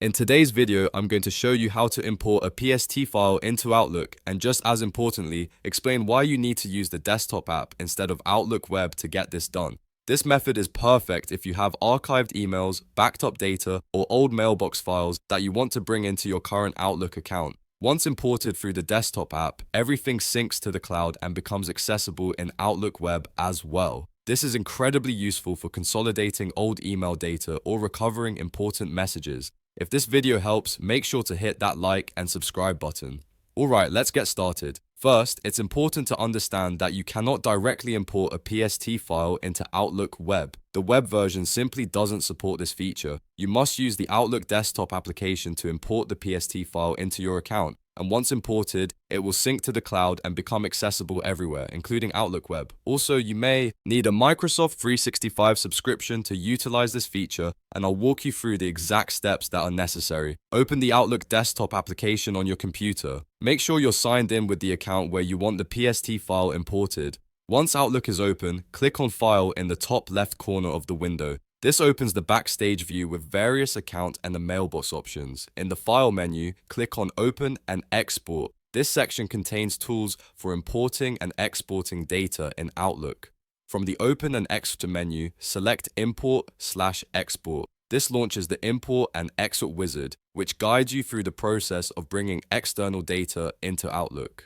In today's video, I'm going to show you how to import a PST file into Outlook and just as importantly, explain why you need to use the desktop app instead of Outlook Web to get this done. This method is perfect if you have archived emails, backed up data, or old mailbox files that you want to bring into your current Outlook account. Once imported through the desktop app, everything syncs to the cloud and becomes accessible in Outlook Web as well. This is incredibly useful for consolidating old email data or recovering important messages. If this video helps, make sure to hit that like and subscribe button. Alright, let's get started. First, it's important to understand that you cannot directly import a PST file into Outlook Web. The web version simply doesn't support this feature. You must use the Outlook desktop application to import the PST file into your account. And once imported, it will sync to the cloud and become accessible everywhere, including Outlook Web. Also, you may need a Microsoft 365 subscription to utilize this feature, and I'll walk you through the exact steps that are necessary. Open the Outlook desktop application on your computer. Make sure you're signed in with the account where you want the PST file imported. Once Outlook is open, click on File in the top left corner of the window. This opens the Backstage view with various account and the mailbox options. In the File menu, click on Open and Export. This section contains tools for importing and exporting data in Outlook. From the Open and Export menu, select Import/Export. This launches the Import and Export wizard, which guides you through the process of bringing external data into Outlook.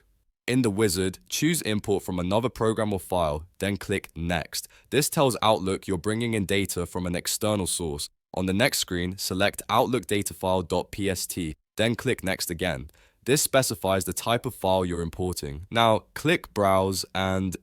In the wizard, choose Import from another program or file, then click Next. This tells Outlook you're bringing in data from an external source. On the next screen, select Outlook datafile.pst, then click Next again. This specifies the type of file you're importing. Now, click Browse and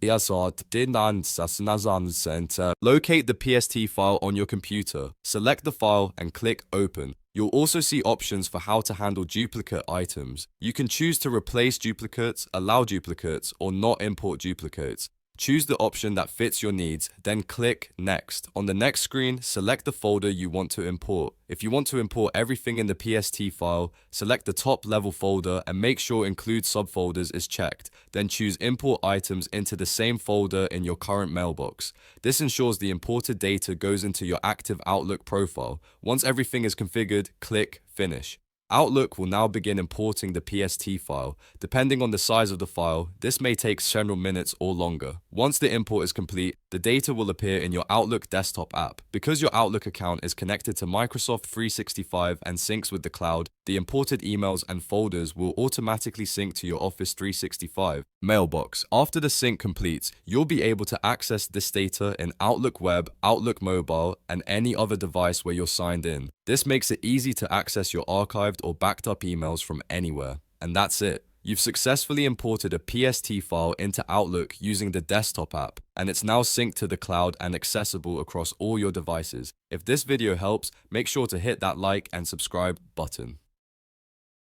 locate the PST file on your computer. Select the file and click Open. You'll also see options for how to handle duplicate items. You can choose to replace duplicates, allow duplicates, or not import duplicates. Choose the option that fits your needs, then click Next. On the next screen, select the folder you want to import. If you want to import everything in the PST file, select the top level folder and make sure Include Subfolders is checked. Then choose Import Items into the same folder in your current mailbox. This ensures the imported data goes into your active Outlook profile. Once everything is configured, click Finish. Outlook will now begin importing the PST file. Depending on the size of the file, this may take several minutes or longer. Once the import is complete, the data will appear in your Outlook desktop app. Because your Outlook account is connected to Microsoft 365 and syncs with the cloud, the imported emails and folders will automatically sync to your Office 365 mailbox. After the sync completes, you'll be able to access this data in Outlook Web, Outlook Mobile, and any other device where you're signed in. This makes it easy to access your archived or backed up emails from anywhere. And that's it. You've successfully imported a PST file into Outlook using the desktop app, and it's now synced to the cloud and accessible across all your devices. If this video helps, make sure to hit that like and subscribe button.